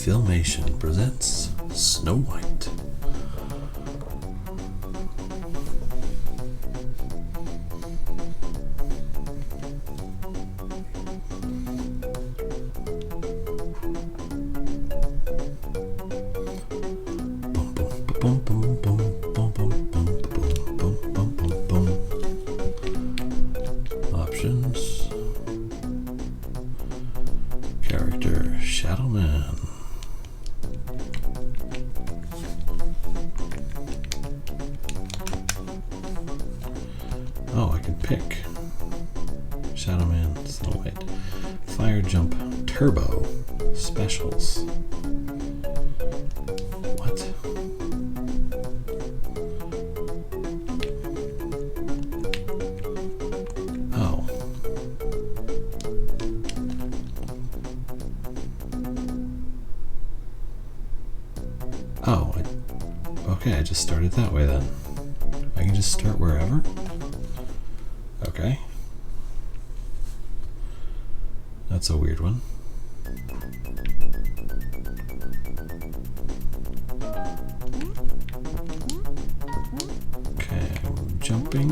Filmation presents Snow White. Options. Character Shadow Man. Oh, I can pick Shadow Man, Snow White, Fire Jump Turbo Specials. What? Oh. Oh, okay, I just started that way then. I can just start wherever? Okay. That's a weird one. Okay, I'm jumping.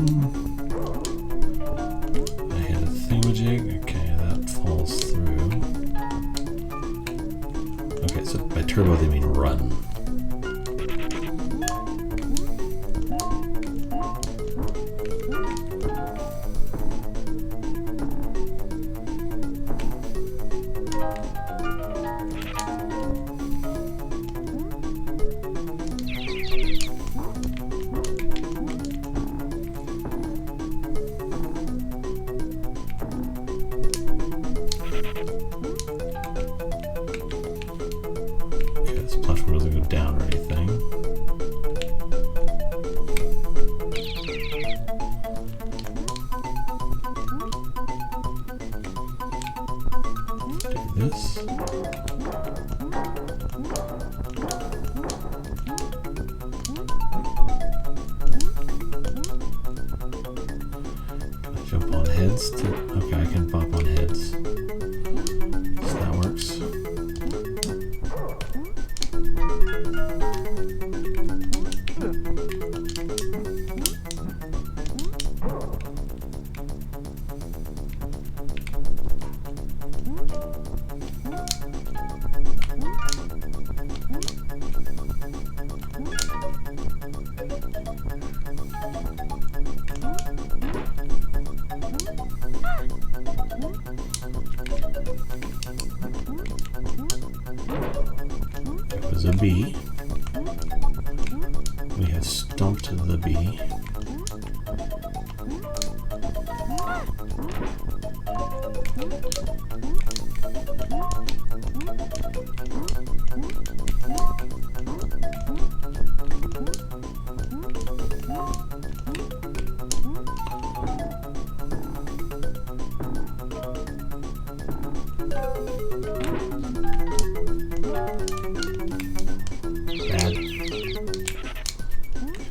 I hit a thingamajig. Okay, that falls through. Okay, so by turbo they mean run. Down or anything. Do this. Can I jump on heads too? Okay, I can bop on heads. So that works. It was a bee. We have stomped the bee.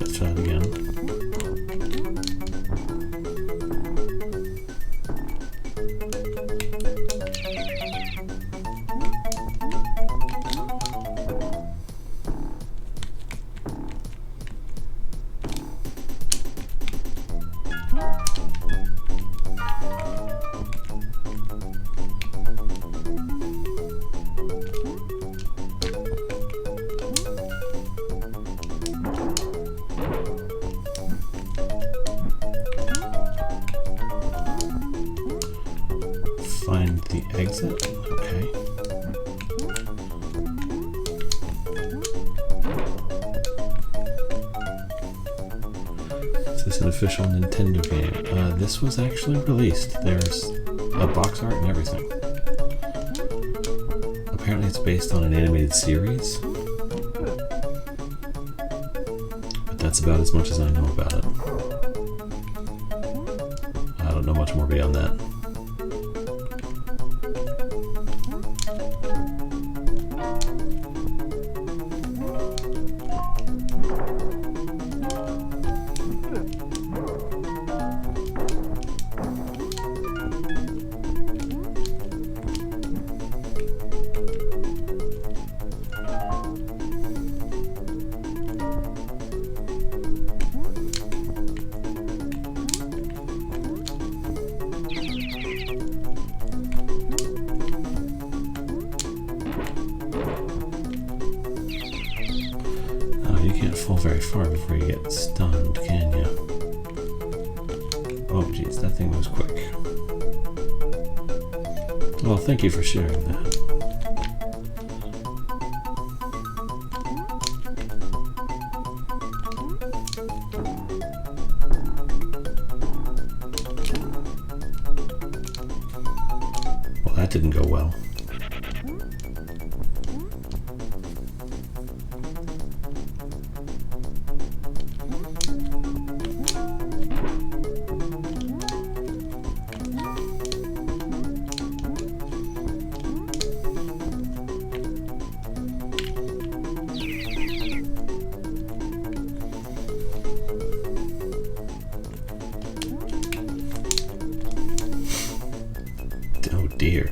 Let's try it again. Find the exit. Okay. Is this an official Nintendo game? This was actually released. There's a box art and everything. Apparently it's based on an animated series. But that's about as much as I know about it. I don't know much more beyond that. can't fall very far before you get stunned, can you? Oh geez, that thing was quick. Well, thank you for sharing that. Well, that didn't go well. Oh dear.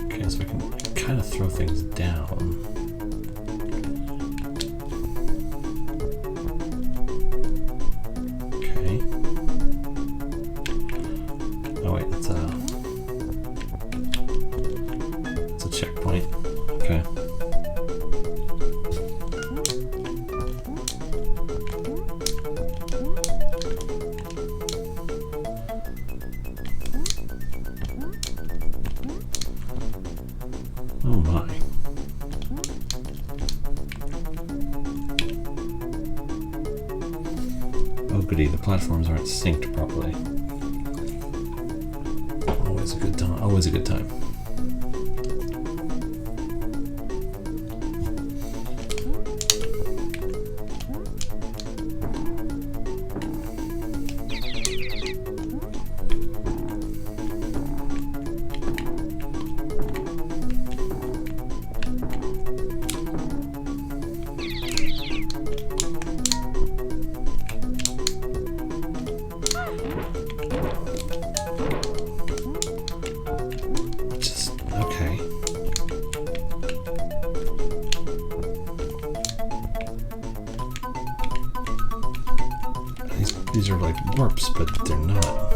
Okay, so I can kind of throw things down. Okay. Oh wait, that's a checkpoint. Okay. Oh my. Oh goody, the platforms aren't synced properly. Always a good time. Always a good time. Okay. These are like warps, but they're not.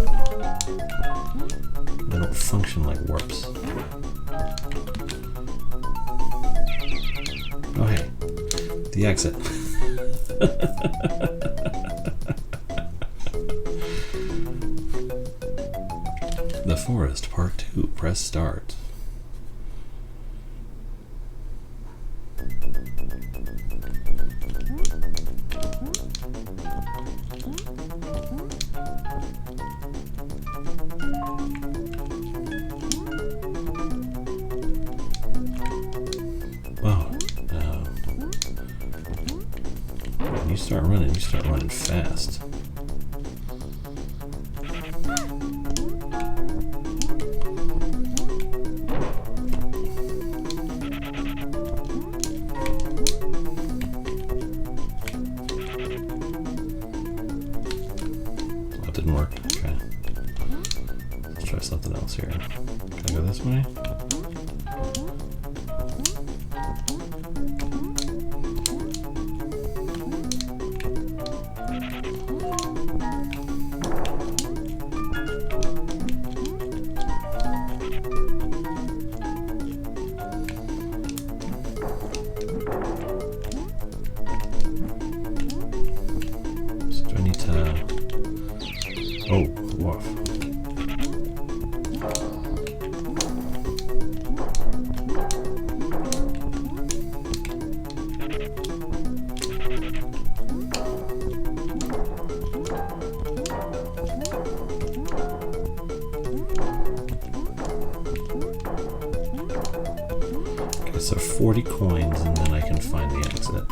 They don't function like warps. Oh hey, the exit. The Forest, Part 2. Press start. Wow. When you start running fast. That didn't work. Okay. Let's try something else here. Can I go this way? Oh, woof. Okay, so 40 coins and then I can find the exit.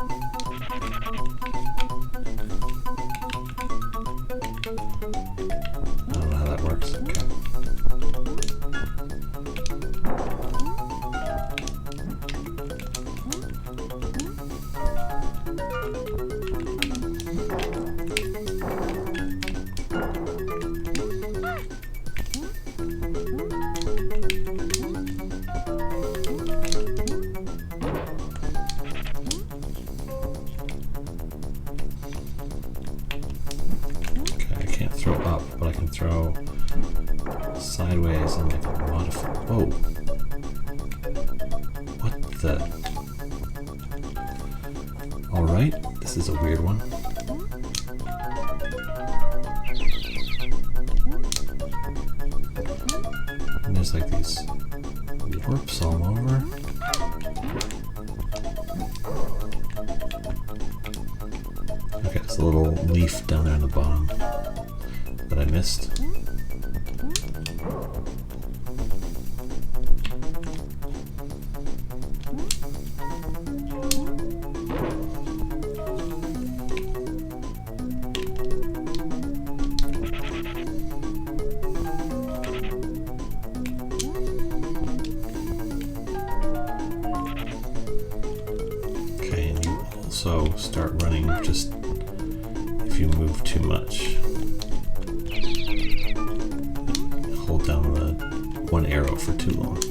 but I can throw sideways and like modify. Whoa! What the? Alright, this is a weird one. And there's like these warps all over. Okay, there's a little leaf down there on the bottom that I missed. Okay, and you also start running just if you move too much. Hold down the one arrow for too long.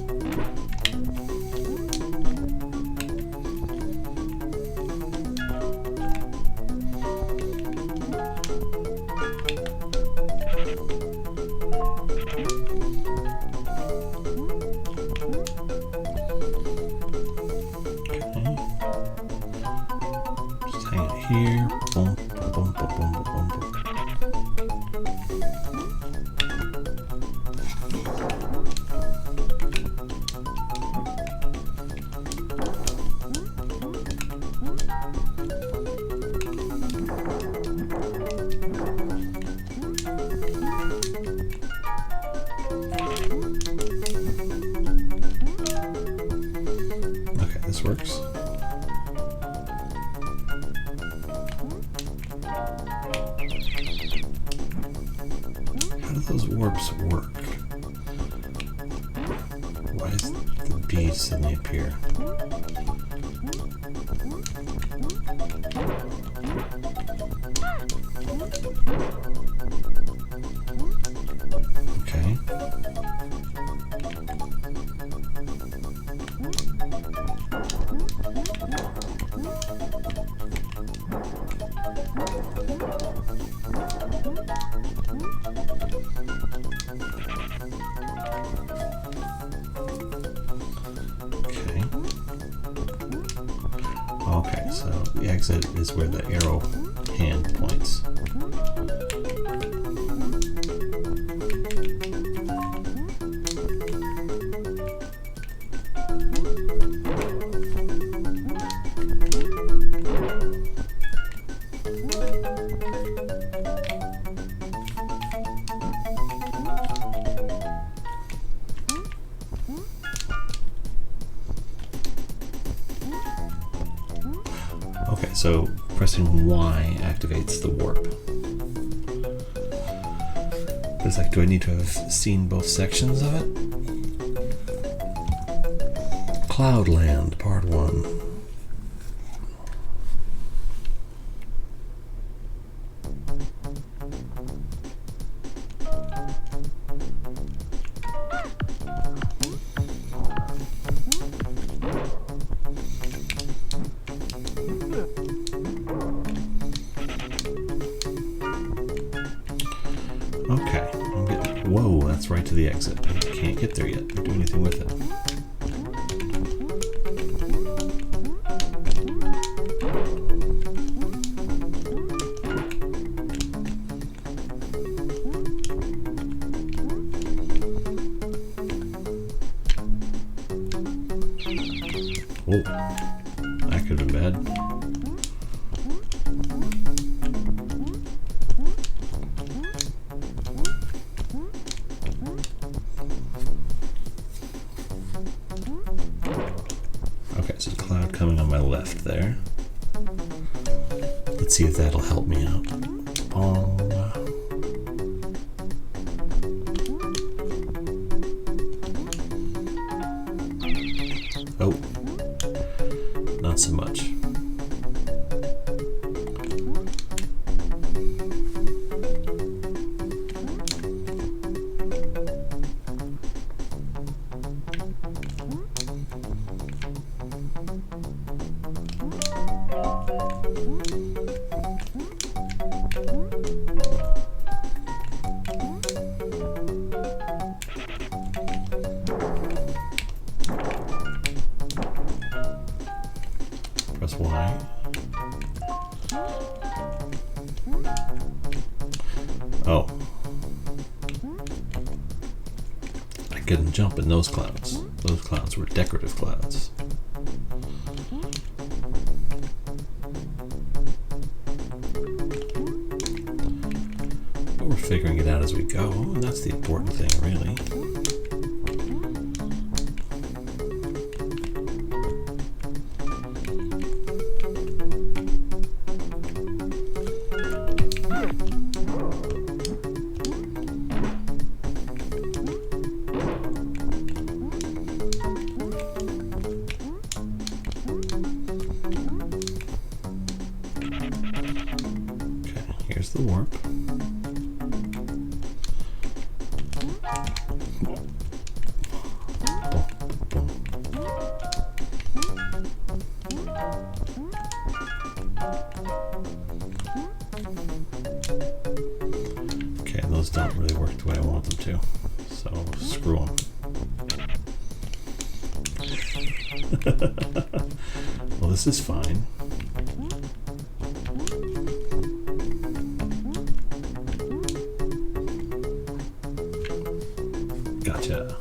Here, boom, boom, boom, boom, boom, boom, boom. Okay, this works. Those warps work. Why does the bead suddenly appear? Okay. Okay, so the exit is where the arrow hand points. Okay, so pressing Y activates the warp. But it's like, do I need to have seen both sections of it? Cloudland, Part 1. Okay, I'm getting, whoa, that's right to the exit. I can't get there yet, or do anything with it. Oh, that could have been bad. Okay, so the cloud coming on my left there. Let's see if that'll help me out. Oh, not so much. couldn't jump in those clouds. Those clouds were decorative clouds. But we're figuring it out as we go, and that's the important thing, really. Here's the warp. Okay, those don't really work the way I want them to, so screw them. Well, this is fine. Gotcha.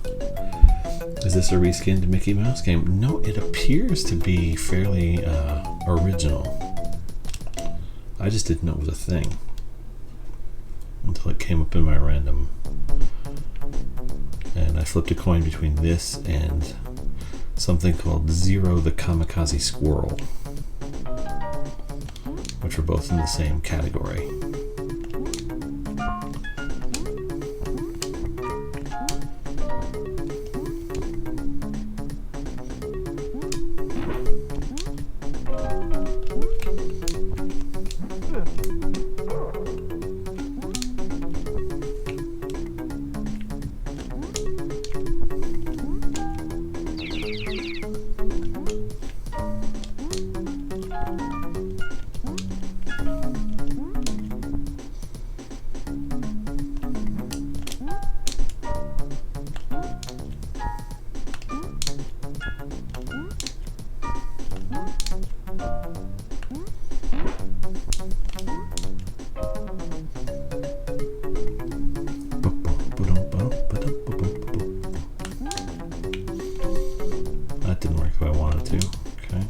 Is this a reskinned Mickey Mouse game? No, it appears to be fairly original. I just didn't know it was a thing until it came up in my random. And I flipped a coin between this and something called Zero the Kamikaze Squirrel, which were both in the same category. That didn't work the way I wanted to. Okay.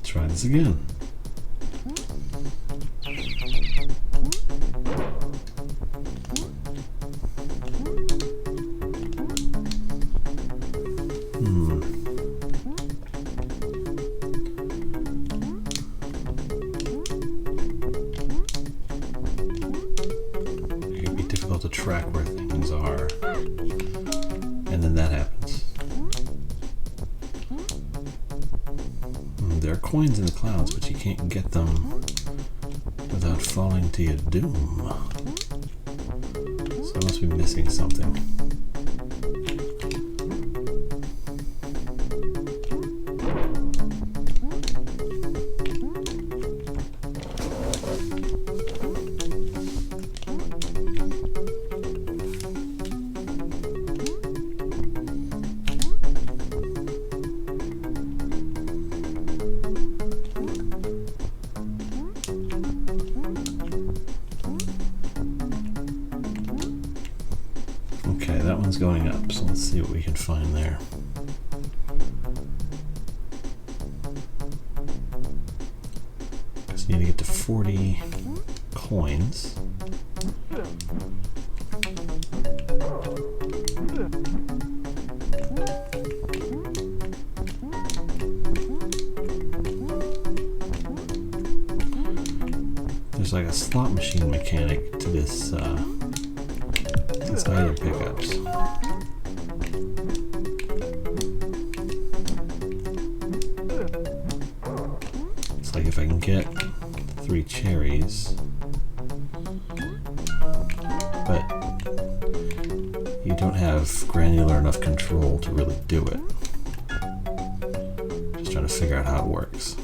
Try this again. It'd be difficult to track where things are, and then that happens. There are coins in the clouds, but you can't get them without falling to your doom. So I must be missing something. Okay, that one's going up, so let's see what we can find there. Just need to get to 40 coins. There's like a slot machine mechanic to this item pickups. It's like if I can get 3 cherries, but you don't have granular enough control to really do it. Just trying to figure out how it works.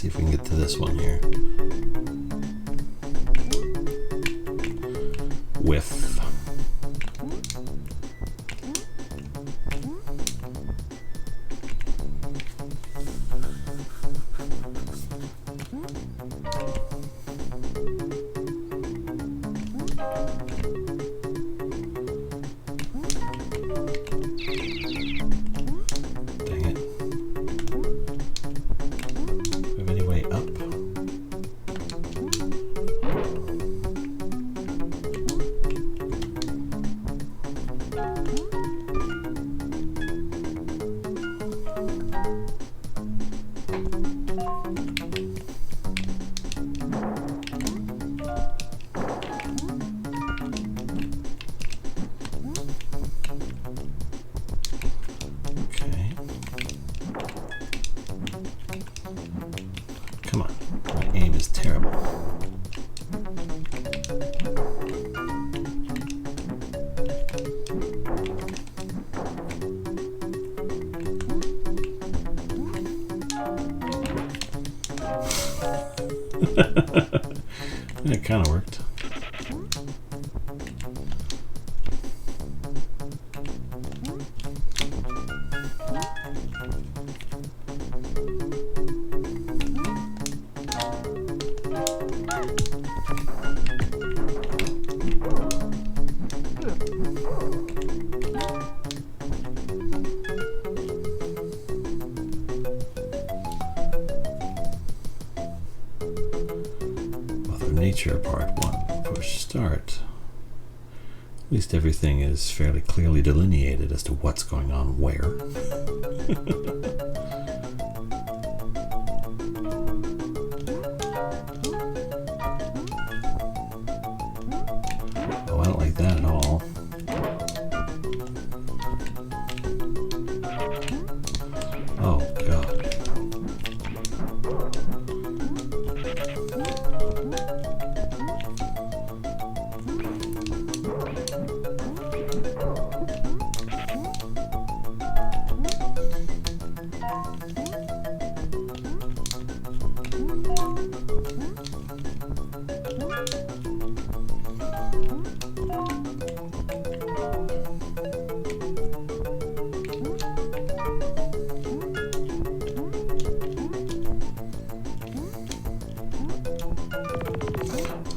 see if we can get to this one here. Whiff. Come on, my aim is terrible. It kind of worked. Nature part 1. Push start. At least everything is fairly clearly delineated as to what's going on where. Oh, I don't like that at all. Oh, God.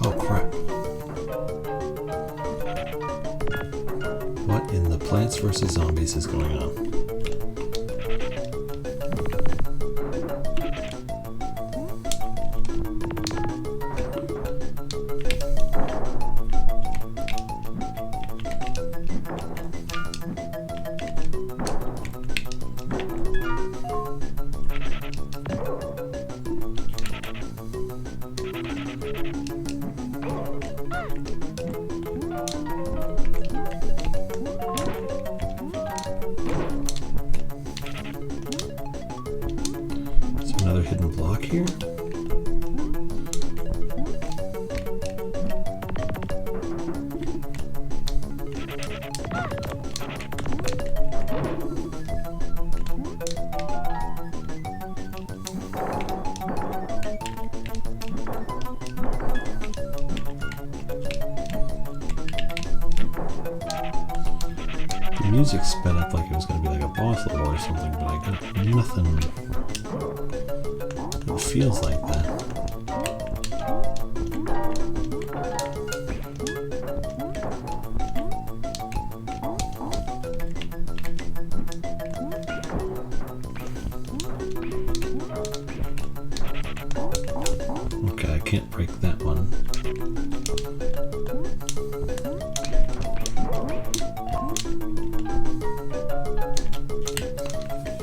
Oh crap. What in the Plants vs. Zombies is going on? Another hidden block here. The music sped up like it was going to be like a boss level or something, but I got nothing. It feels like that. Okay, I can't break that one.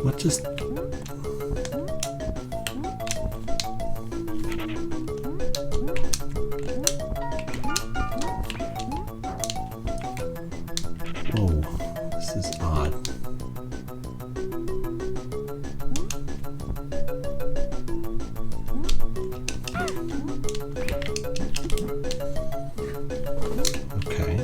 What just... Whoa, this is odd. Okay.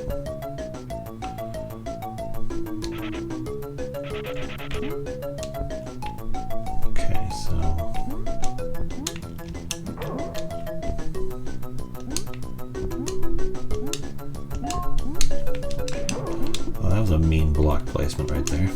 placement right there.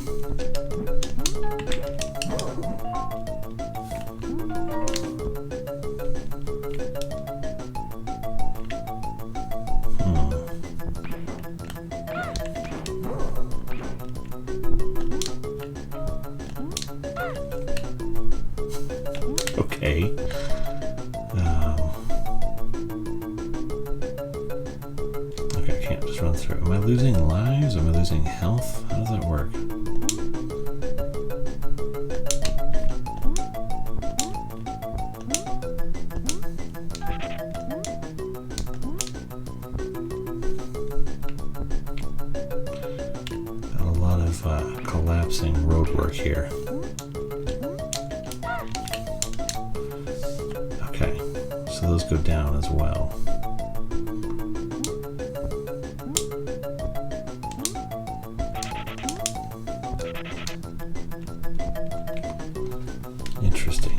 Okay. Okay, I can't just run through. Am I losing lives? Am I losing health? How does that work? Got a lot of collapsing road work here. Okay, so those go down as well. Interesting.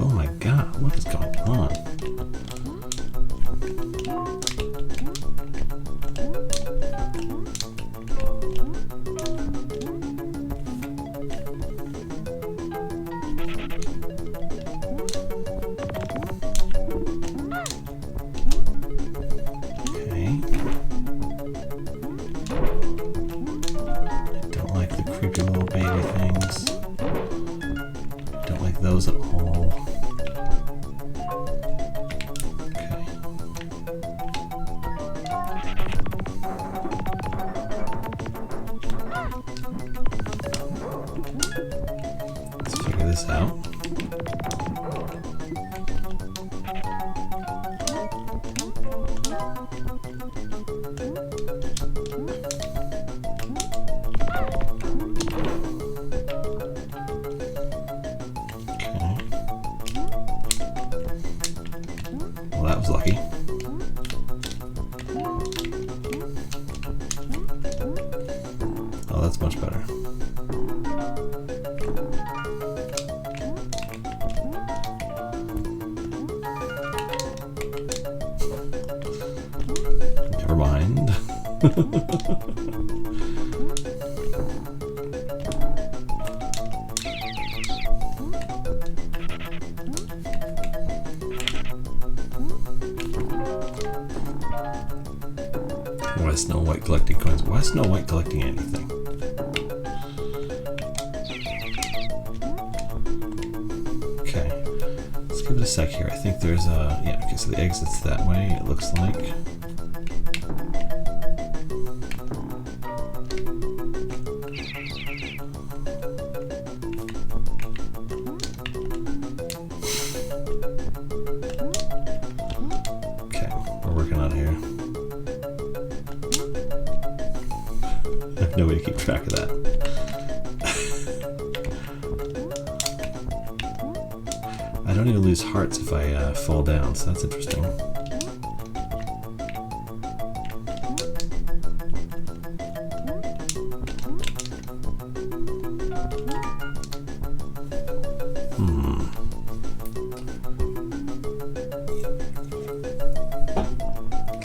Oh my god, what is going on? Okay. I don't like the creepy little baby things. Don't like those at all. Okay. Let's figure this out. Well, that was lucky. Oh, that's much better. Never mind. Why is Snow White collecting coins? Why is Snow White collecting anything? Okay, let's give it a sec here. I think there's a, yeah, okay, so the exit's that way, it looks like. Okay, we're working on it here. I have no way to keep track of that. I don't even lose hearts if I fall down, so that's interesting.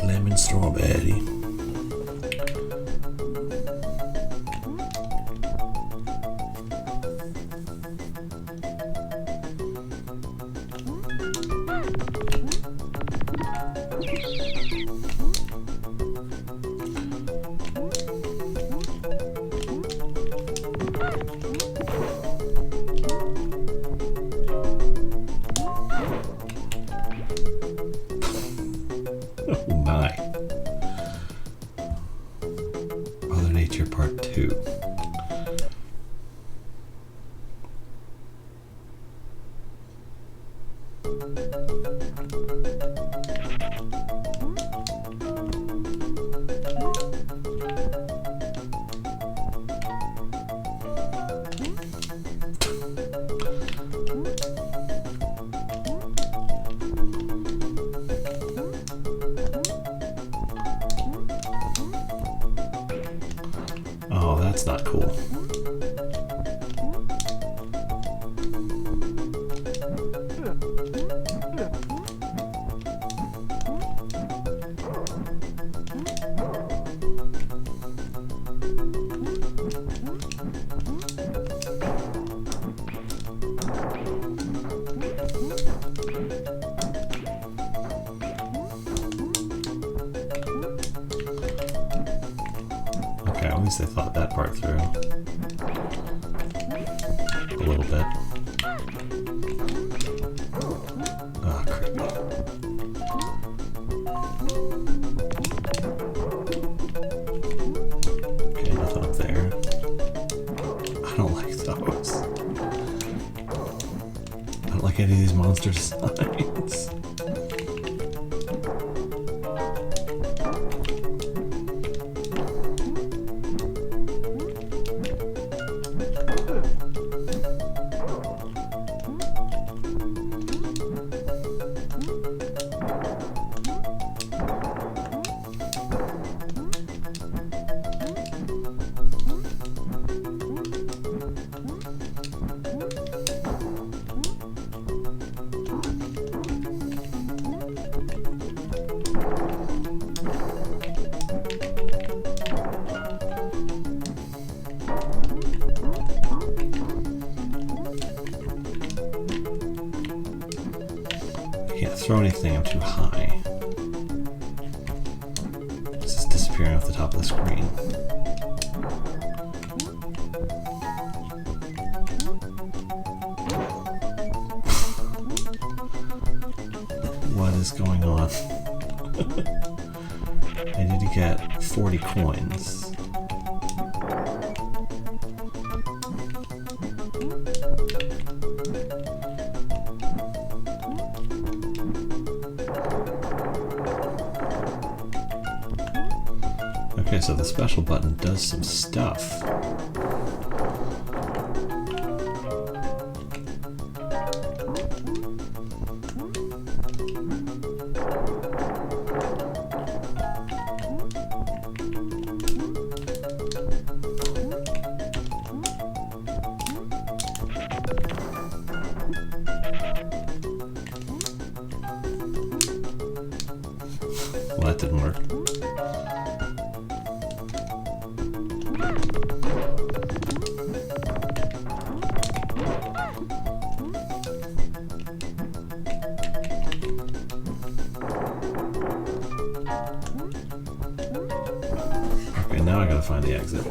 Lemon strawberry. Oh, that's not cool. Okay, at least they thought that part through. A little bit. Ah, creepy. Okay, nothing up there. I don't like those. I don't like any of these monster designs. Throw anything, I'm too high. This is disappearing off the top of the screen. What is going on? I need to get 40 coins. Okay, so the special button does some stuff. Well, that didn't work. Okay, now I gotta find the exit.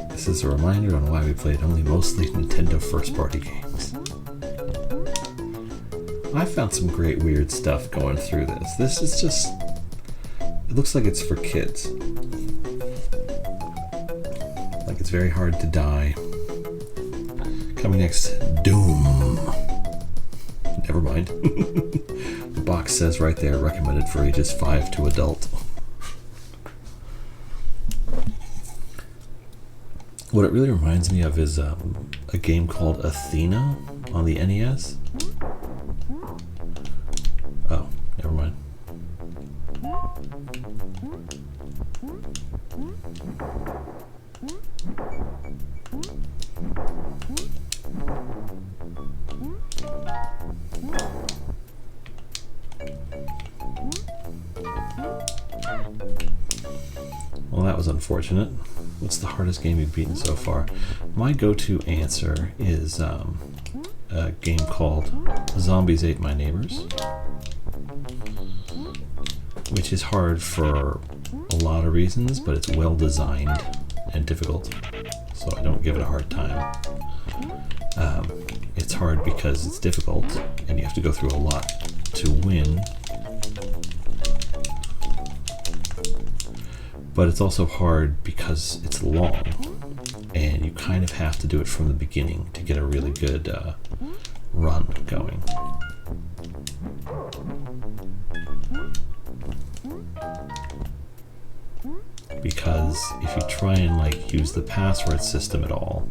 This is a reminder on why we played only mostly Nintendo first-party games. I found some great weird stuff going through this. This is just... it looks like it's for kids. Like it's very hard to die. Coming next, Doom. Never mind. The box says right there, recommended for ages 5 to adult. What it really reminds me of is a game called Athena on the NES. Oh, never mind. Well, that was unfortunate. What's the hardest game you've beaten so far? My go-to answer is a game called Zombies Ate My Neighbors, which is hard for a lot of reasons, but it's well designed and difficult, so I don't give it a hard time. It's hard because it's difficult and you have to go through a lot to win, but it's also hard because it's long, and you kind of have to do it from the beginning to get a really good run going. Because if you try and like use the password system at all,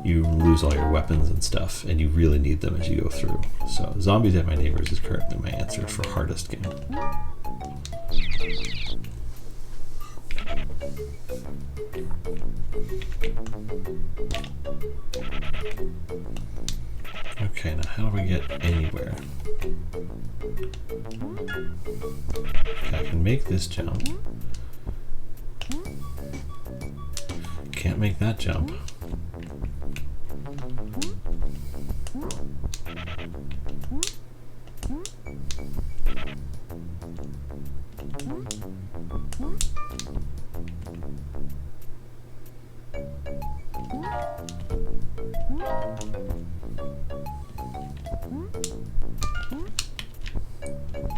you lose all your weapons and stuff, and you really need them as you go through. So Zombies Ate My Neighbors is currently my answer for hardest game. Okay, now how do we get anywhere? Okay, I can make this jump. Can't make that jump.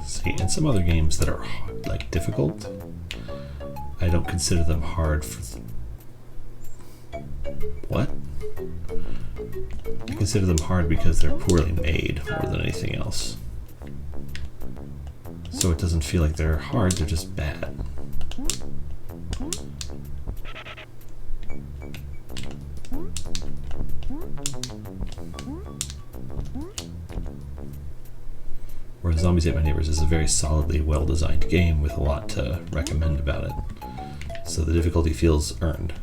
See, in some other games that are like difficult, I don't consider them hard for what? I consider them hard because they're poorly made more than anything else. So it doesn't feel like they're hard, they're just bad. Whereas Zombies Ate My Neighbors is a very solidly well-designed game with a lot to recommend about it. So the difficulty feels earned.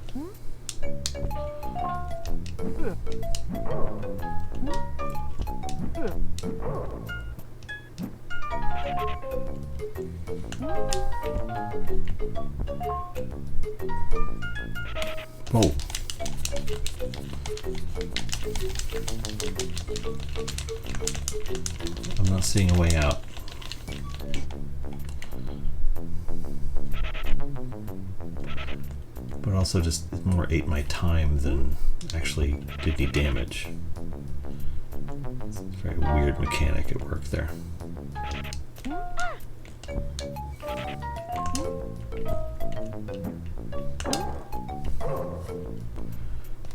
Whoa. I'm not seeing a way out. But also just it more ate my time than actually did any damage. It's a very weird mechanic at work there.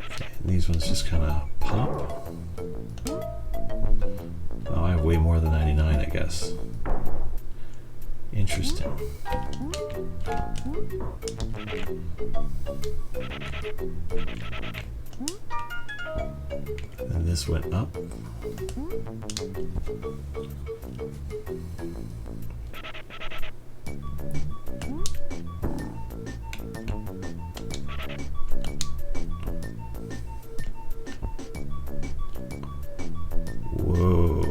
Okay, these ones just kind of pop. Oh, I have way more than 99, I guess. Interesting. And this went up. Whoa.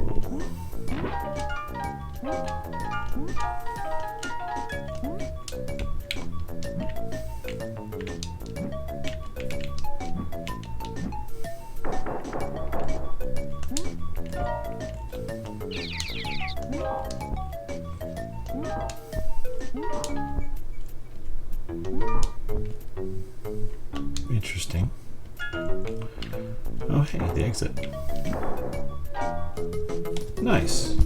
Interesting. Oh, hey, the exit. Nice.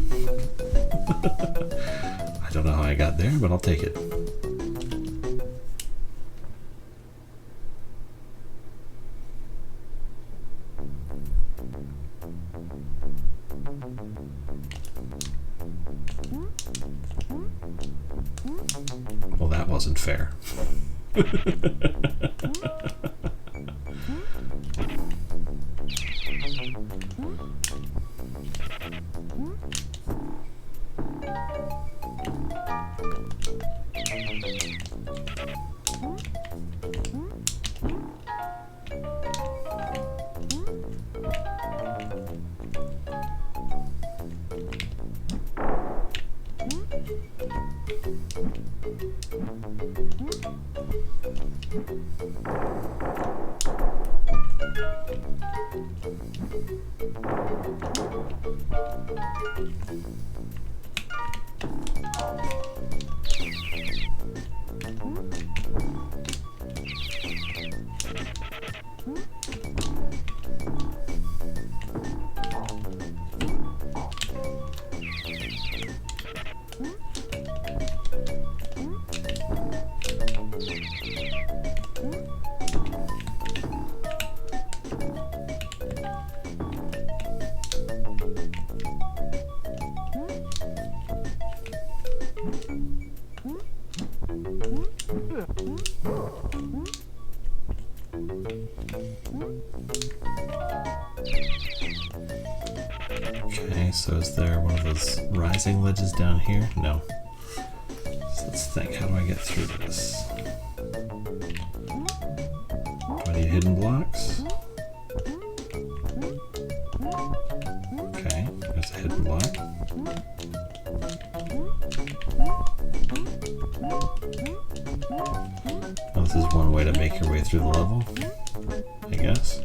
I don't know how I got there, but I'll take it. Well, that wasn't fair. those rising ledges down here? No. So let's think, how do I get through this? Do I need hidden blocks? Okay, there's a hidden block. Oh, this is one way to make your way through the level, I guess.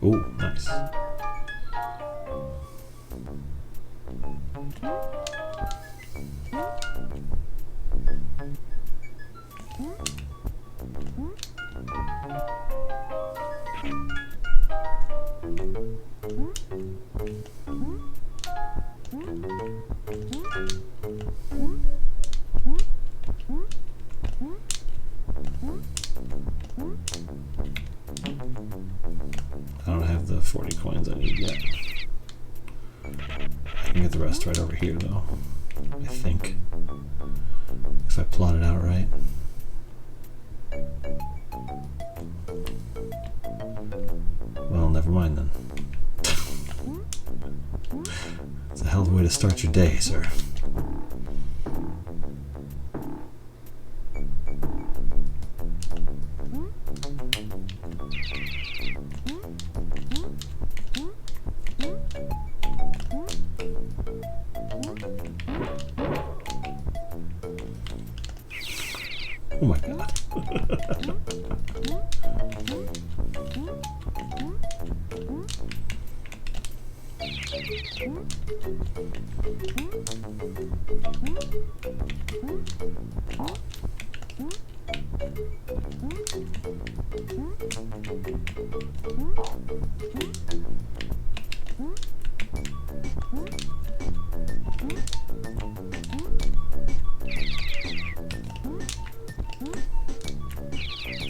Oh, nice. I don't have the 40 coins I need yet. I can get the rest right over here though, I think. If I plot it out right. Well, never mind then. It's a hell of a way to start your day, sir. Oh my god.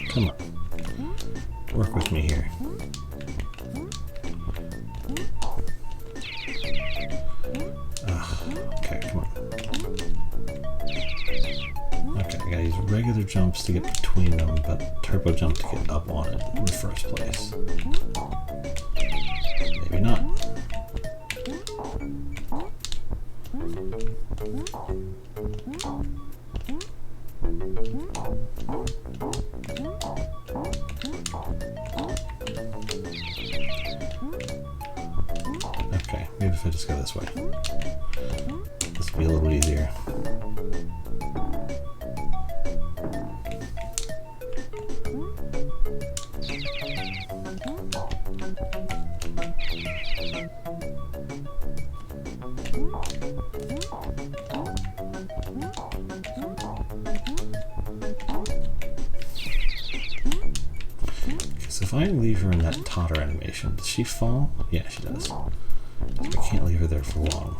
Come on. Work with me here. Okay, come on. Okay, I gotta use regular jumps to get between them, but turbo jump to get up on it in the first place. Maybe not. Okay, maybe if I just go this way. This will be a little easier. So if I leave her in that totter animation, does she fall? Yeah, she does. So I can't leave her there for long.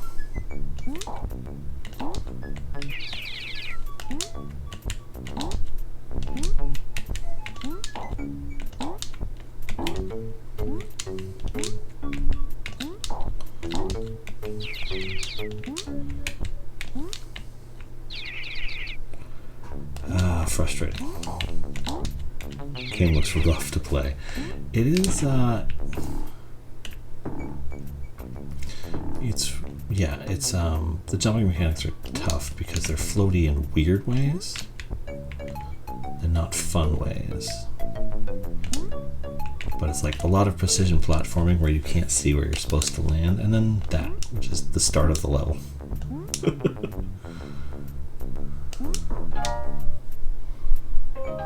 Frustrating. Game looks rough to play. It is, the jumping mechanics are tough because they're floaty in weird ways and not fun ways. But it's like a lot of precision platforming where you can't see where you're supposed to land, and then that, which is the start of the level.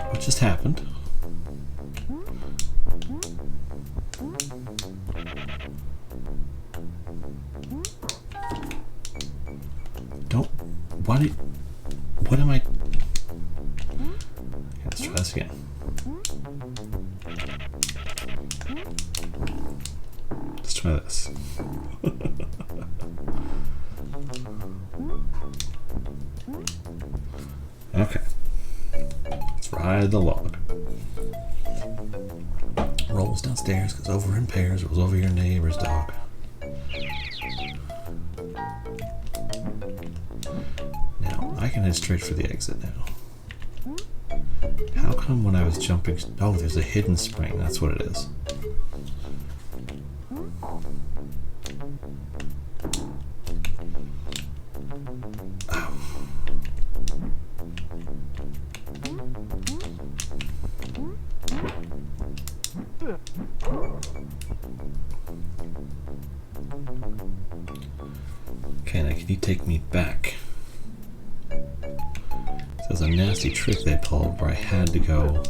What just happened? What am I? Okay, let's try this again. Let's try this. Okay. Let's ride the log. Rolls downstairs, goes over in pairs, rolls over your neighbor's dog. I can head straight for the exit now. How come when I was jumping... Oh, there's a hidden spring. That's what it is. Okay, now can you take me back? There's a nasty trick they pulled where I had to go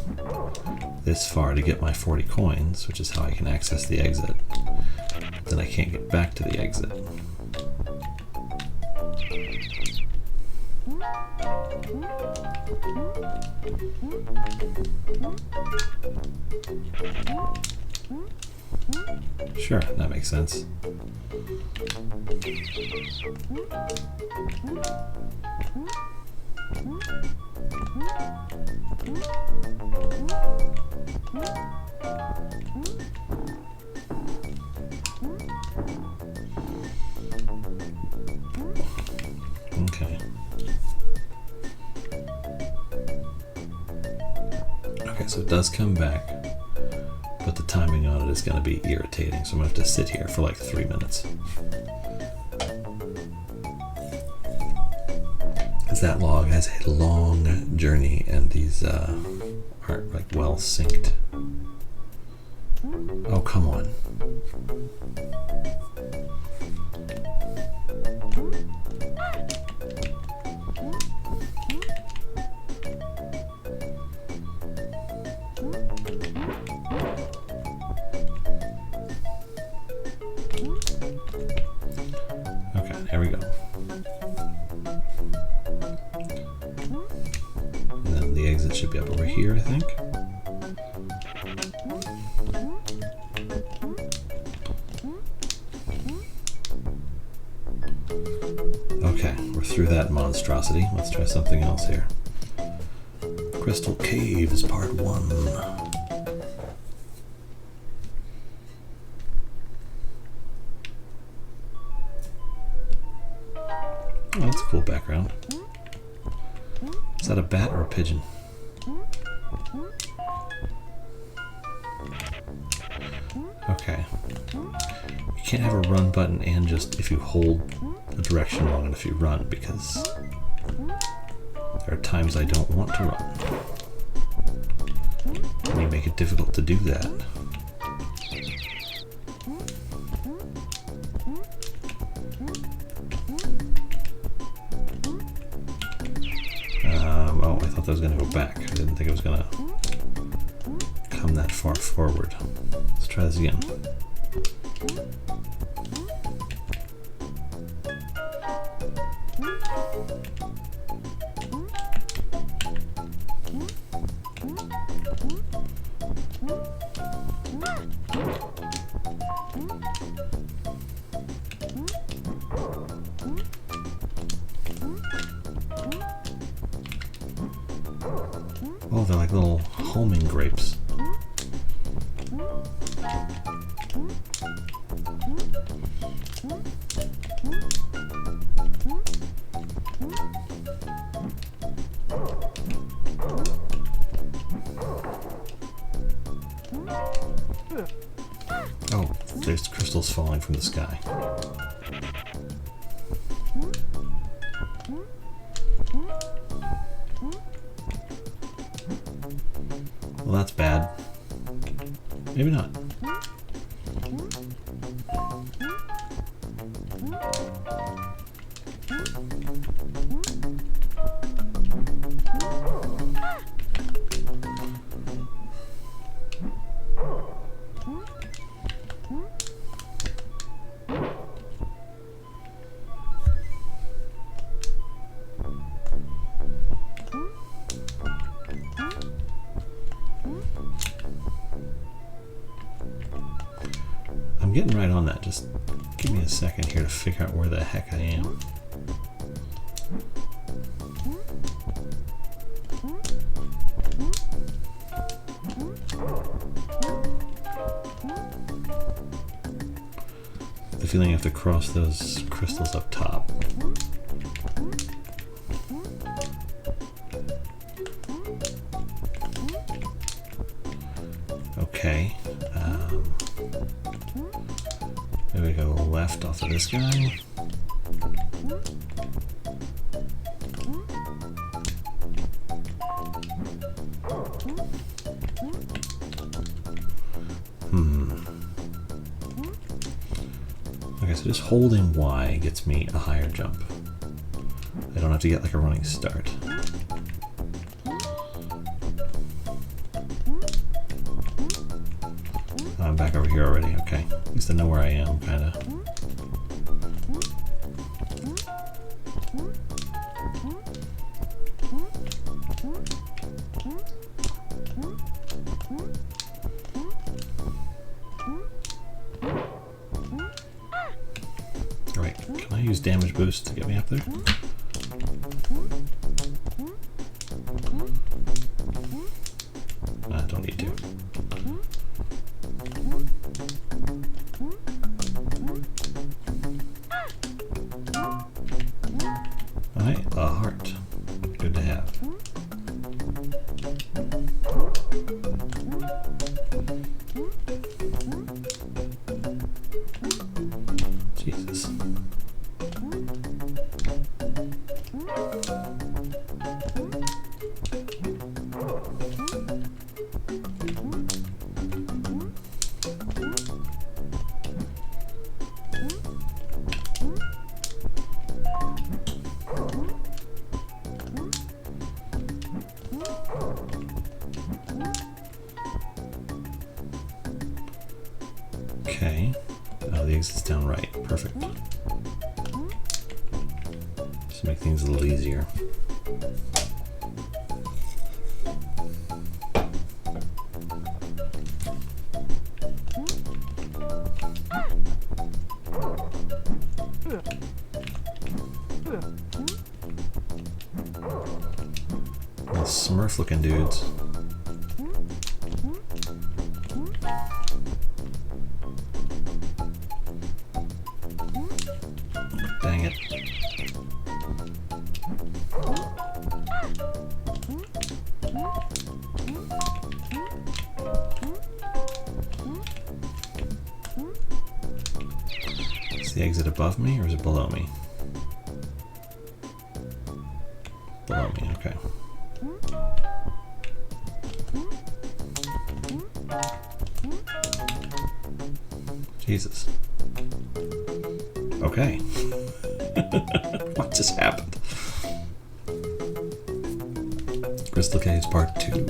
this far to get my 40 coins, which is how I can access the exit. But then I can't get back to the exit. Sure, that makes sense. Okay. Okay, so it does come back, but the timing on it is going to be irritating, so I'm going to have to sit here for like 3 minutes. Because that log has a long journey, and these aren't like well synced. Oh, come on. Okay, here we go. And then the exit should be up over here, I think. Okay, we're through that monstrosity. Let's try something else here. Crystal Caves, Part 1. Oh, that's a cool background. Is that a bat or a pigeon? Okay. You can't have a run button and just if you hold a direction long enough you run, because there are times I don't want to run. And you make it difficult to do that. Oh, I thought that was going to go back. I didn't think it was going to come that far forward. Let's try this again. Oh, they're like little homing grapes. Oh, there's crystals falling from the sky. Well, that's bad. Maybe not. I'm getting right on that. Just give me a second here to figure out where the heck I am. The feeling you have to cross those crystals up top. Okay. There we go, left off of this guy. Okay, so just holding Y gets me a higher jump. I don't have to get like a running start. I'm back over here already, okay. At least I know where I am, kinda. Alright, can I use damage boost to get me up there? I don't need to. Alright, a heart. Good to have. Jesus. Okay, the exit's down right. Perfect. Just make things a little easier. These Smurf looking dudes. Dang it. Is the exit above me or is it below me? Below me, okay. Jesus. Okay. What just happened? Crystal Caves Part 2.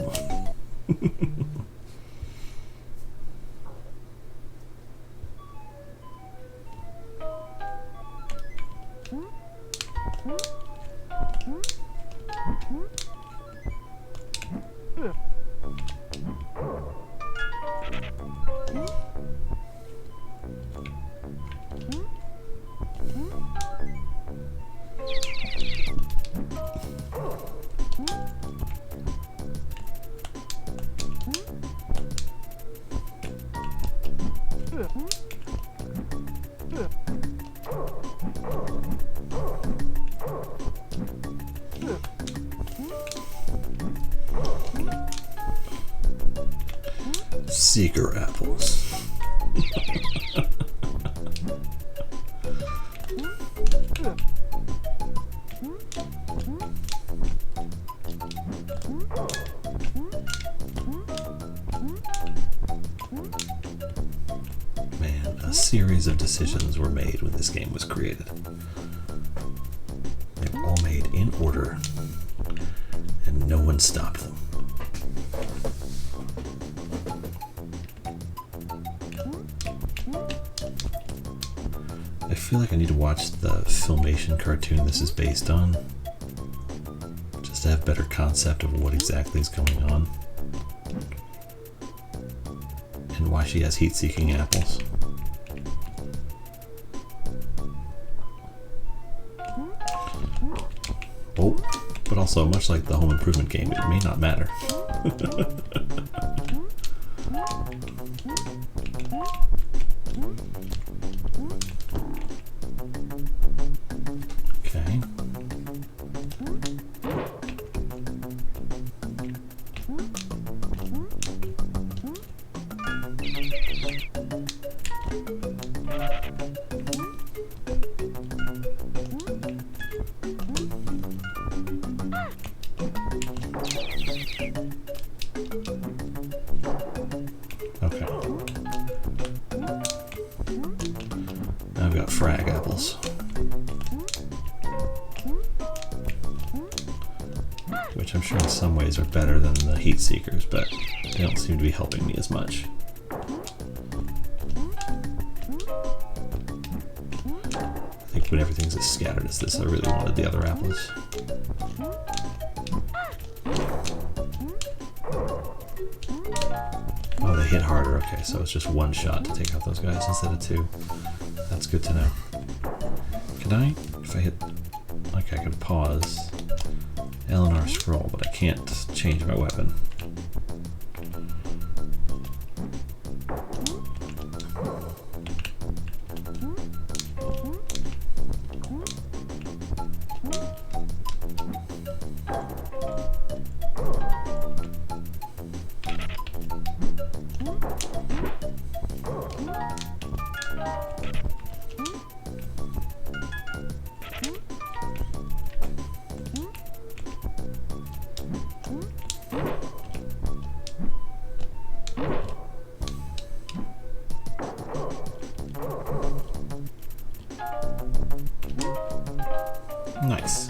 Seeker apples. Man, a series of decisions were made when this game was created. They were all made in order, and no one stopped them. I feel like I need to watch the Filmation cartoon this is based on, just to have a better concept of what exactly is going on and why she has heat-seeking apples. Oh, but also, much like the Home Improvement game, it may not matter. Okay. I've got frag apples. Which I'm sure in some ways are better than the heat seekers, but they don't seem to be helping me as much. I think when everything's as scattered as this, I really wanted the other apples. Oh, they hit harder. Okay, so it's just one shot to take out those guys instead of two. That's good to know. Can I, if I hit, okay, I could pause L and R scroll, but I can't change my weapon. Nice.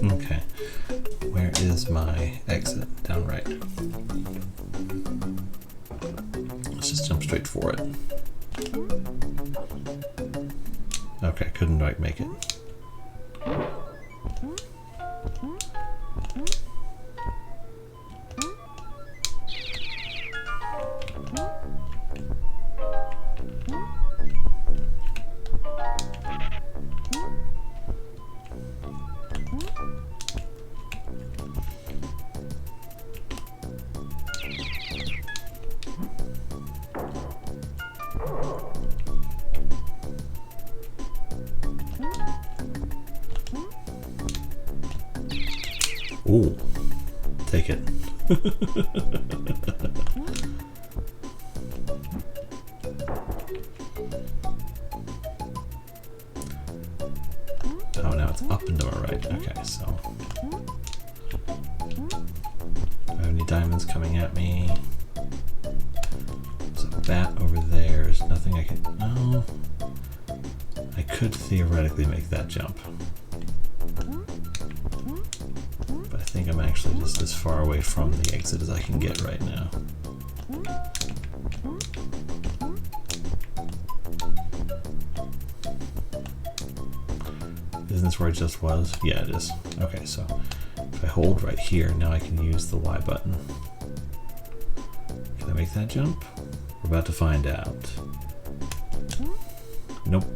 Okay. Where is my exit? Down right. Let's just jump straight for it. Okay, couldn't quite make it. Ooh, take it. Oh, now it's up and to my right. Okay, so. Do I have any diamonds coming at me? There's a bat over there. There's nothing I can. Oh. I could theoretically make that jump. I think I'm actually just as far away from the exit as I can get right now. Isn't this where it just was? Yeah, it is. Okay, so if I hold right here, now I can use the Y button. Can I make that jump? We're about to find out. Nope.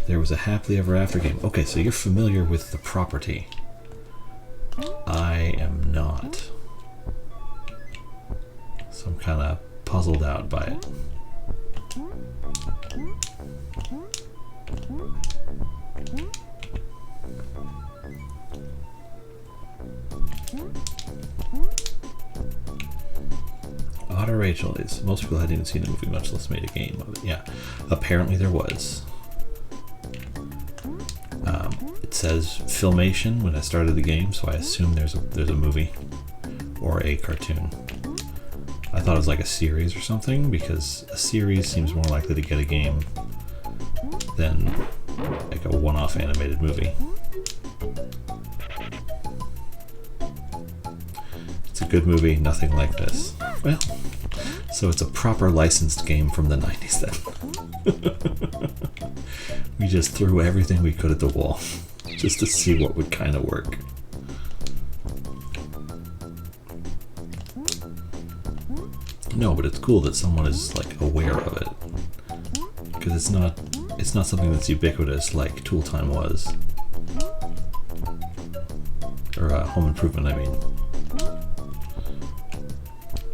There was a happily ever after game. Okay, so you're familiar with the property. I am not. So I'm kind of puzzled out by it. Otter Rachel is. Most people hadn't even seen the movie, much less made a game of it. Yeah, apparently there was. It says Filmation when I started the game, so I assume there's a movie or a cartoon. I thought it was like a series or something, because a series seems more likely to get a game than like a one-off animated movie. It's a good movie, nothing like this. Well, so it's a proper licensed game from the 90s then. We just threw everything we could at the wall just to see what would kind of work. No, but it's cool that someone is like aware of it, because it's not something that's ubiquitous like Tool Time was, or Home Improvement. I mean,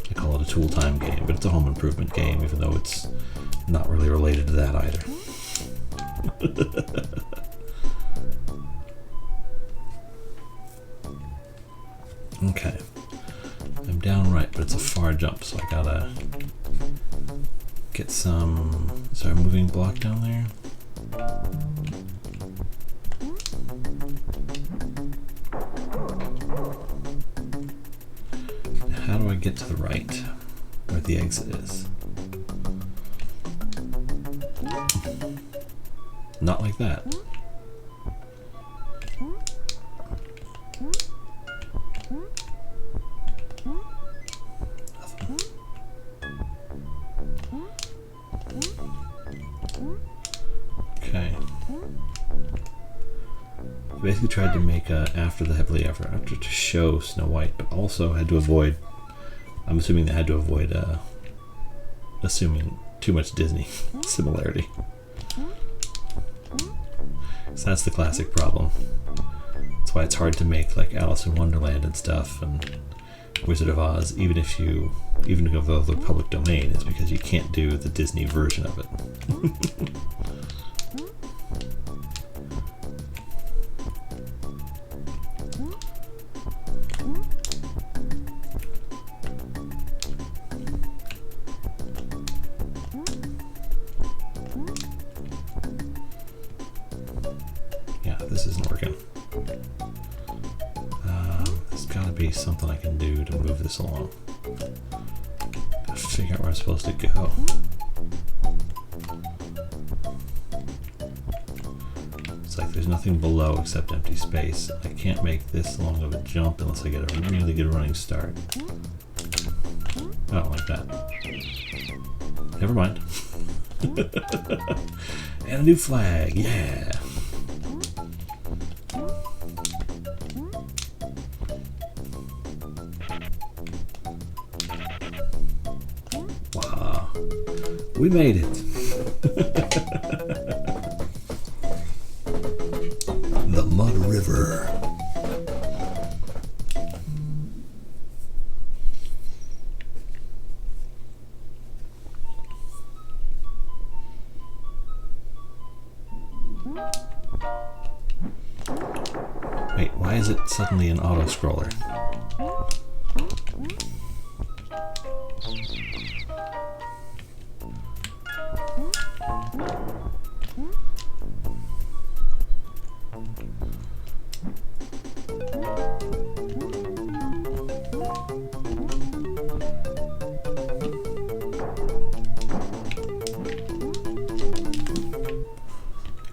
I call it a Tool Time game, but it's a Home Improvement game, even though it's not really related to that either. Okay, I'm down right, but it's a far jump, so I gotta get some. Is there a moving block down there? How do I get to the right, where the exit is? Not like that. Okay. I basically tried to make a after to show Snow White, but also had to avoid. I'm assuming they had to avoid assuming too much Disney similarity. So that's the classic problem. That's why it's hard to make like Alice in Wonderland and stuff and Wizard of Oz, even if though they're public domain, is because you can't do the Disney version of it. Yeah, this isn't working. There's gotta be something I can do to move this along. Gotta figure out where I'm supposed to go. It's like there's nothing below except empty space. I can't make this long of a jump unless I get a really good running start. I don't like that. Never mind. And a new flag, yeah! Wow, we made it! The Mud River. Wait, why is it suddenly an auto-scroller?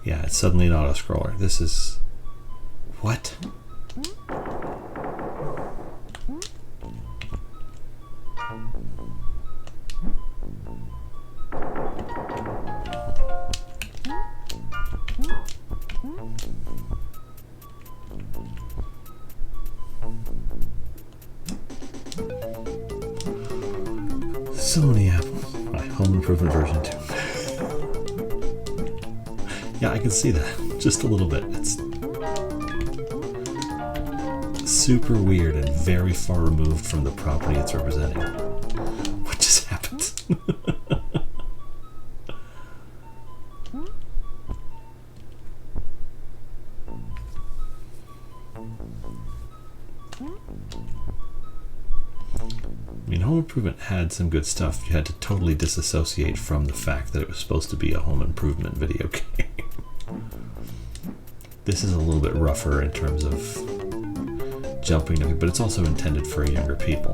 Yeah, it's suddenly an auto-scroller. This is... what? So many apples. My home improvement version 2. Yeah, I can see that. Just a little bit. It's super weird and very far removed from the property it's representing. What just happened? I mean, Home Improvement had some good stuff. You had to totally disassociate from the fact that it was supposed to be a home improvement video game. This is a little bit rougher in terms of jumping, but it's also intended for younger people.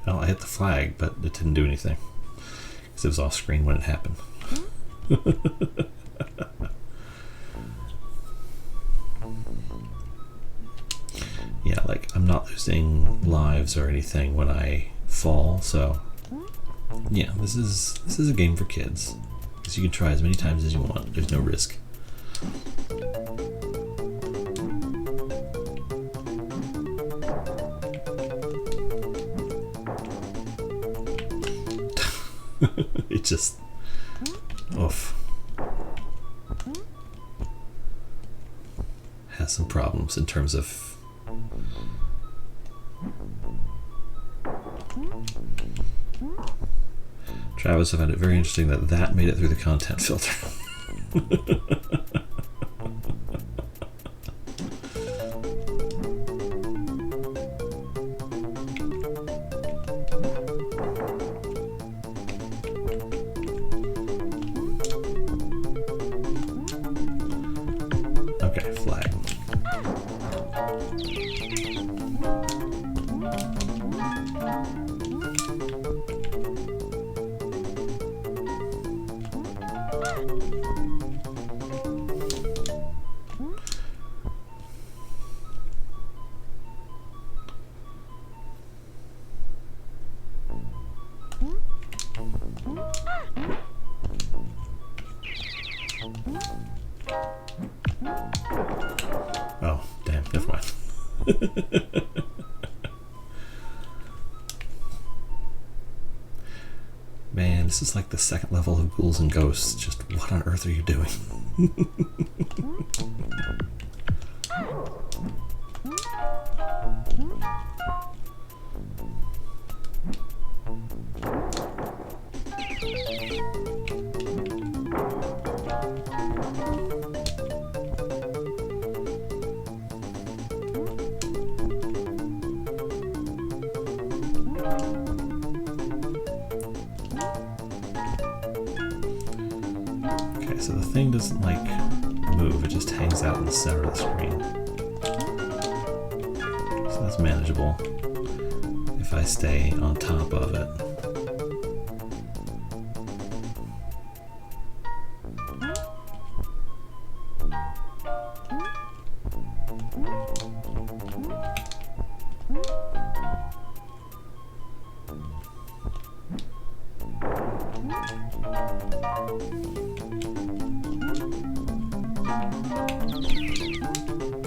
Well, I hit the flag, but it didn't do anything. Because it was off screen when it happened. Yeah, like, I'm not losing lives or anything when I fall, so yeah, this is a game for kids. Because you can try as many times as you want. There's no risk. It just... oof. Has some problems in terms of... Travis, I found it very interesting that made it through the content filter. Okay, flag. Oh, damn, never mind. Man, this is like the second level of Ghouls and Ghosts. Just what on earth are you doing? Okay, so the thing doesn't like move, it just hangs out in the center of the screen. So that's manageable if I stay on top of it.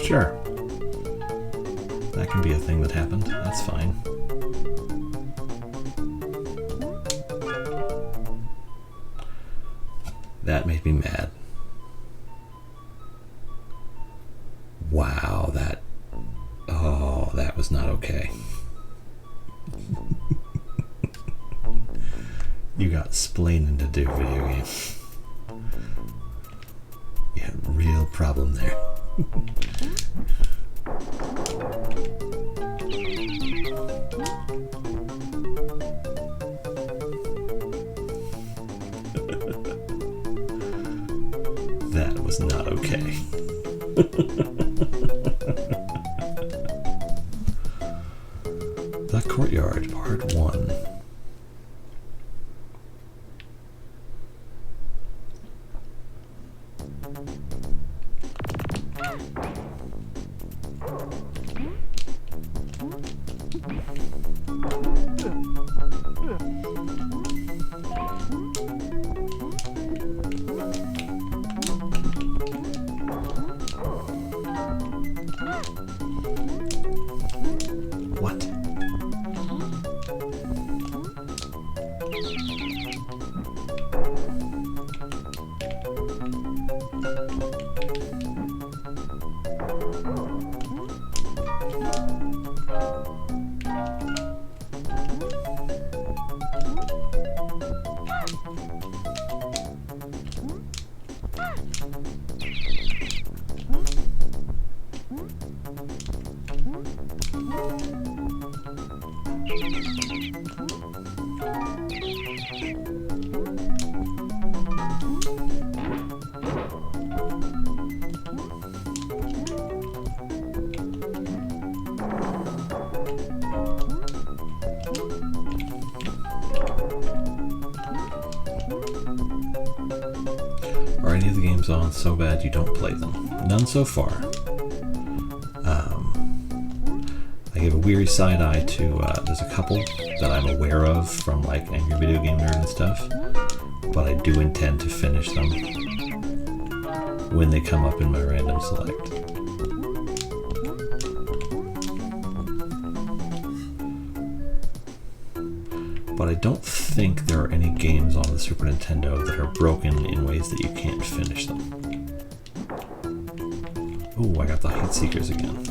Sure. That can be a thing that happened. That's fine. That made me mad. Wow, that... Oh, that was not okay. You got splaining to do, video game. You had a real problem there. That was not okay. The Courtyard, Part 1. What? Are any of the games on so bad you don't play them? None so far. I give a weary side eye to, there's a couple that I'm aware of from like Angry Video Game Nerd and stuff, but I do intend to finish them when they come up in my random select. But I don't think there are any games on the Super Nintendo that are broken in ways that you can't finish them. Ooh, I got the Heat Seekers again.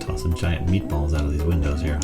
Tossing giant meatballs out of these windows here.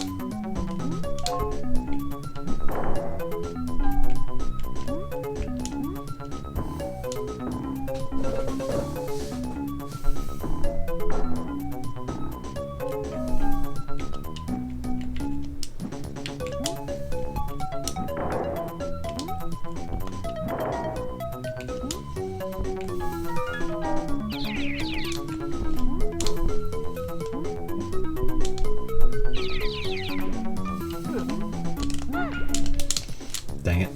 Dang it.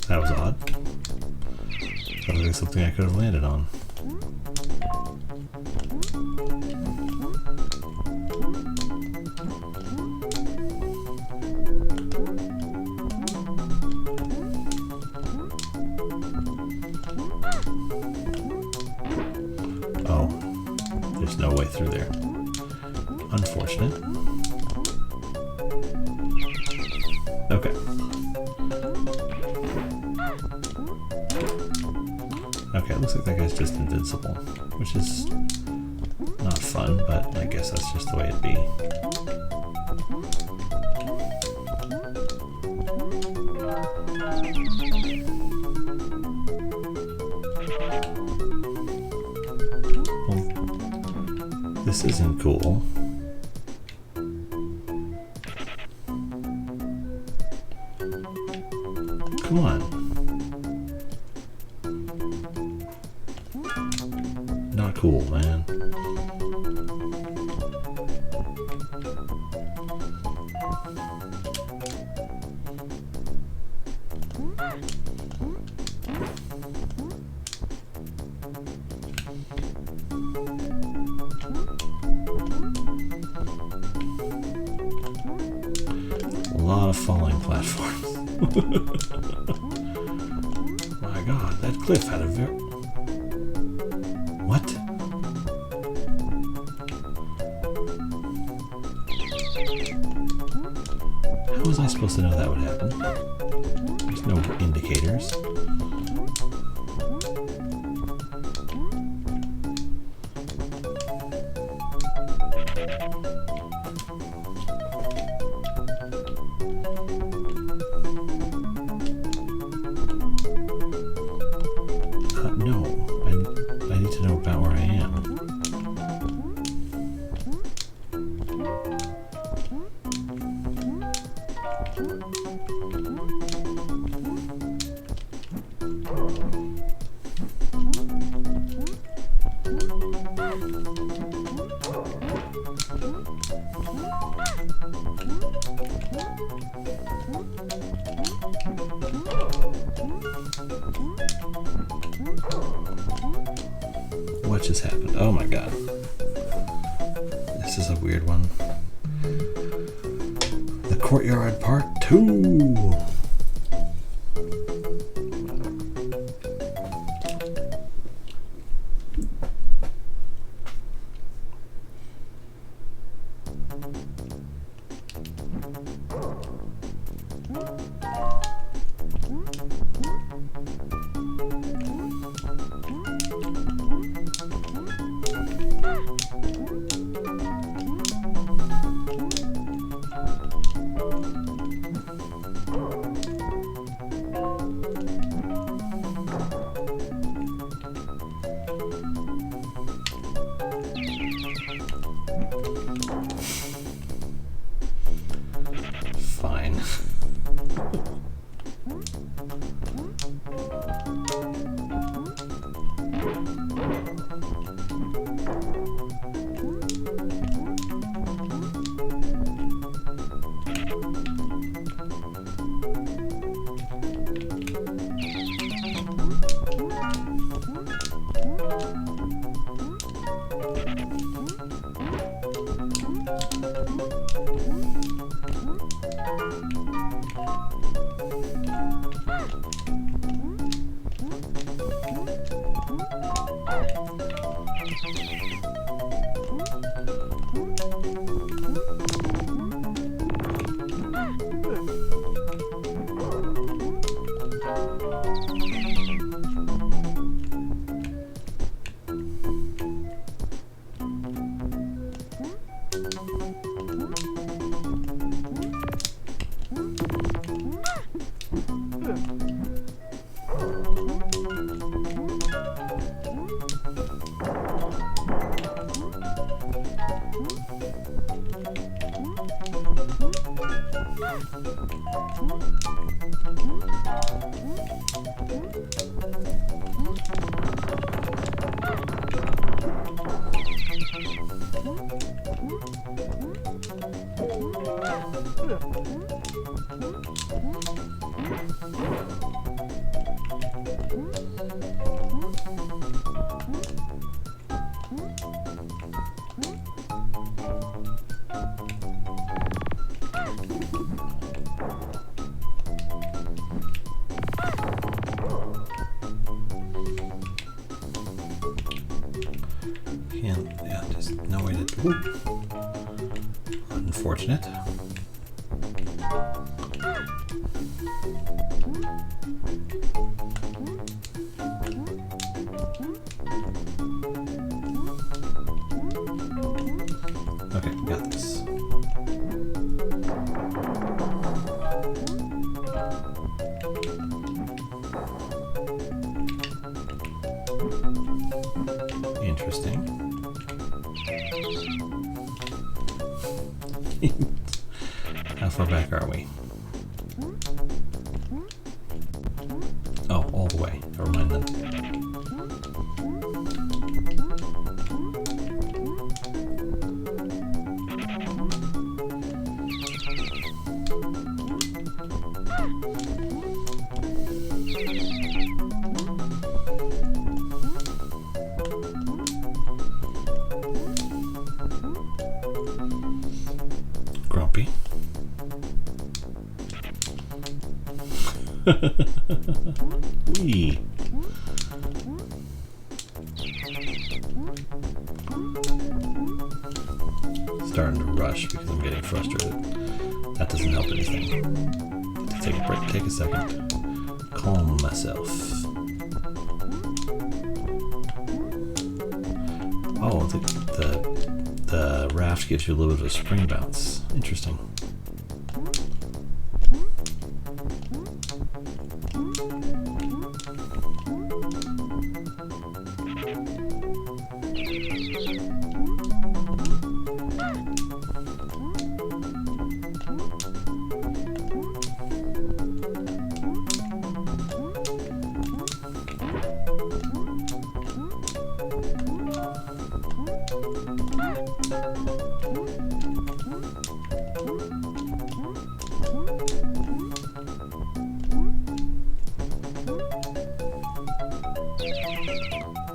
That was odd. That was like something I could have landed on. Oh, there's no way through there. Unfortunate. Okay. Okay, it looks like that guy's just invincible, which is not fun, but I guess that's just the way it be. Well, this isn't cool. Come on. Not cool, man. A lot of falling platforms. My God, that cliff had a very... What? How was I supposed to know that would happen? There's no indicators. No, I need to know about where I am. What just happened? Oh my God. This is a weird one. The Courtyard Part 2. Yeah, there's no way to. Whoop. Unfortunate. Okay, got this. Interesting. How far back are we? Oh, all the way. Never mind then. Grumpy. Wee. Starting to rush because I'm getting frustrated. That doesn't help anything. Take a break, take a second. Calm myself. Oh, the raft gives you a little bit of a spring bounce. Interesting.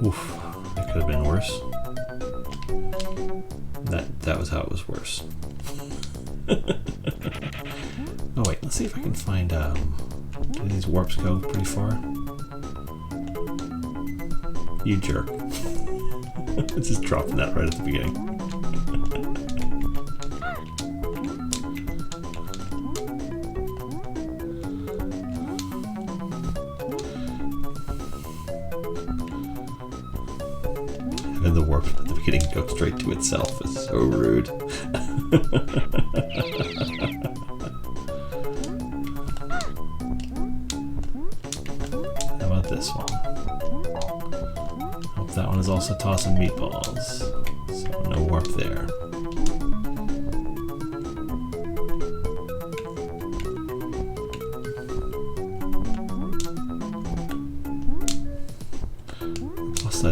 Oof, that could have been worse. That was how it was worse. Oh wait, let's see if I can find, do these warps go pretty far? You jerk. Just dropping that right at the beginning. And the warp at the beginning goes straight to itself. It's so rude. How about this one? Hope that one is also tossing meatballs. So no warp there.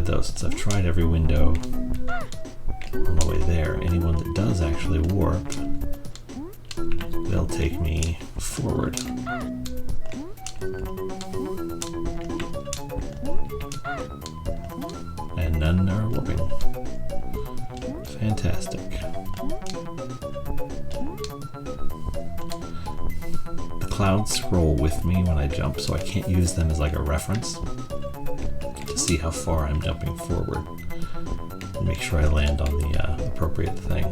Though, since I've tried every window on the way there, anyone that does actually warp, they'll take me forward. And none are warping. Fantastic. The clouds scroll with me when I jump, so I can't use them as like a reference. See how far I'm jumping forward and make sure I land on the appropriate thing.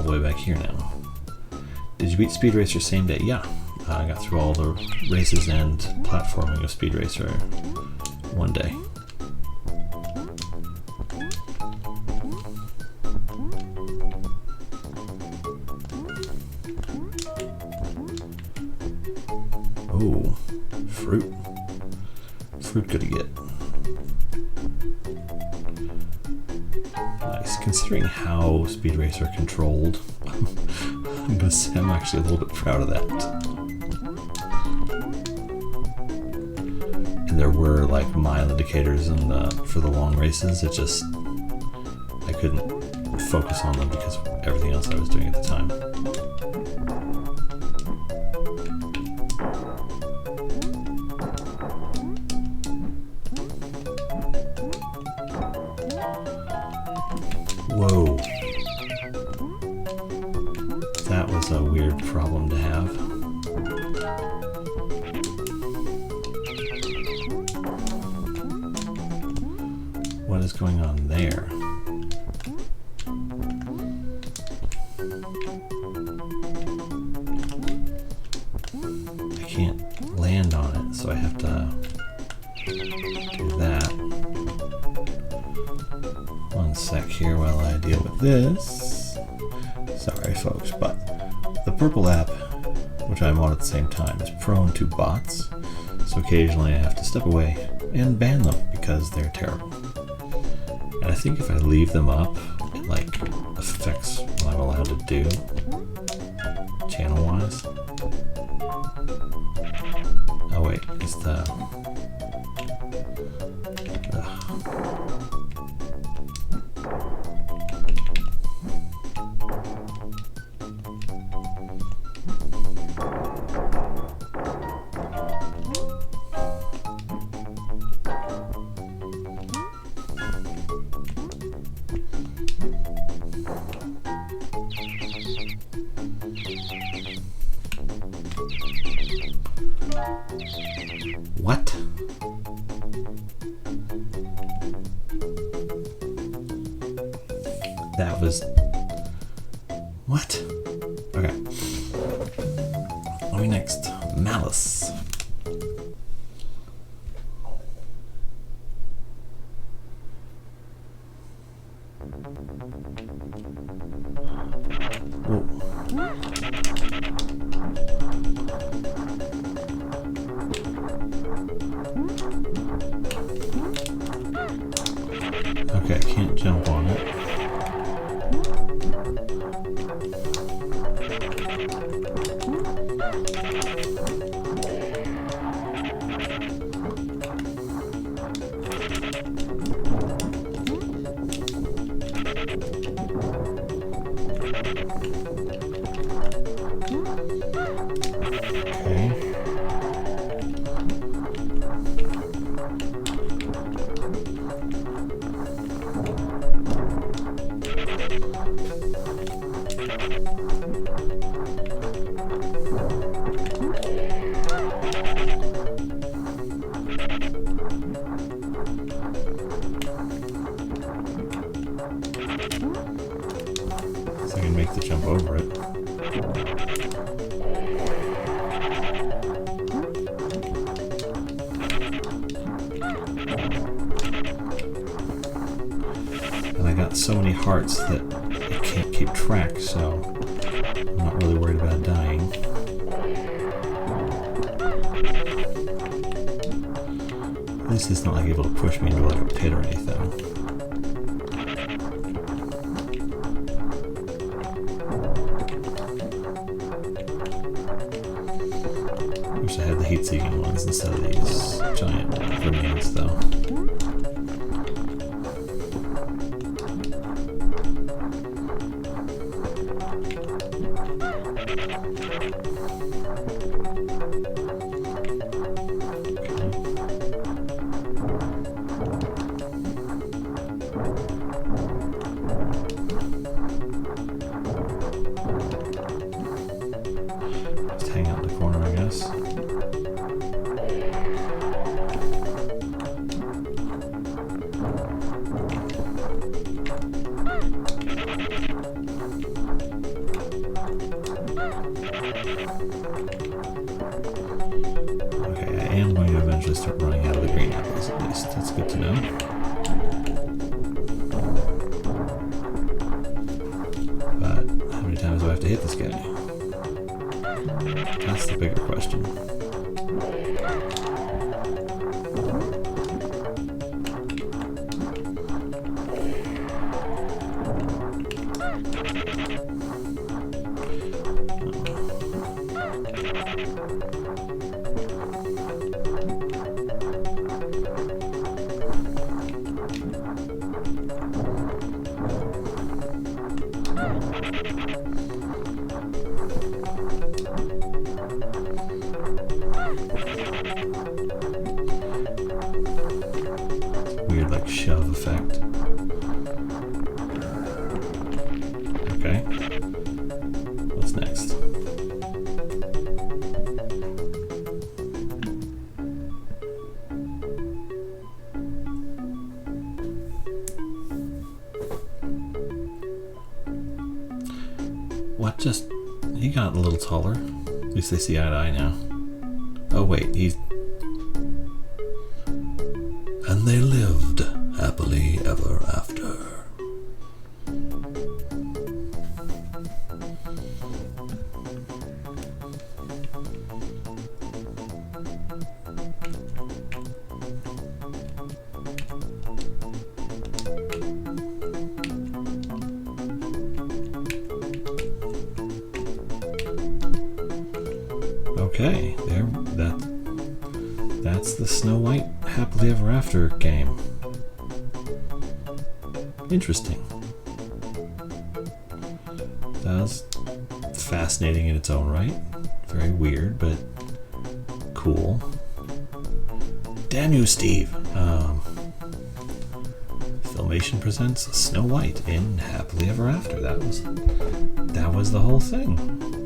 the way back here now. Did you beat Speed Racer same day? Yeah. I got through all the races and platforming of Speed Racer one day. Oh, fruit. Fruit good to get. Nice. Considering how Speed Racer controlled, I'm gonna say I'm actually a little bit proud of that. And there were like mile indicators in for the long races. It just, I couldn't focus on them because of everything else I was doing at the time. Whoa. That was a weird problem to have. What is going on there? I can't land on it, so I have to do that. One sec here while I deal with this. Sorry folks, but the purple app, which I'm on at the same time, is prone to bots, so occasionally I have to step away and ban them because they're terrible. And I think if I leave them up, it like affects what I'm allowed to do channel-wise. Oh wait, it's the... What? That was... What? Okay. What are we next? Maliss. Okay, I can't jump on it. So I can make the jump over it. And I got so many hearts that I can't keep track, so I'm not really worried about dying. At least it's not like able to push me into like a pit or anything. Wish I had the heat-seeking ones instead of these giant grenades, though. Just hang out in the corner, I guess. Okay, I am going to eventually start running out of the green apples at least. That's good to know. But how many times do I have to hit this guy? That's the bigger question. Weird, like, shove effect. Okay. What's next? What just... He got a little taller. At least they see eye to eye now. Oh wait, he's... And they lived happily ever after. Okay, that's the Snow White Happily Ever After game. Interesting. That's fascinating in its own right. Very weird, but cool. Damn you, Steve. Filmation presents Snow White in Happily Ever After. That was the whole thing.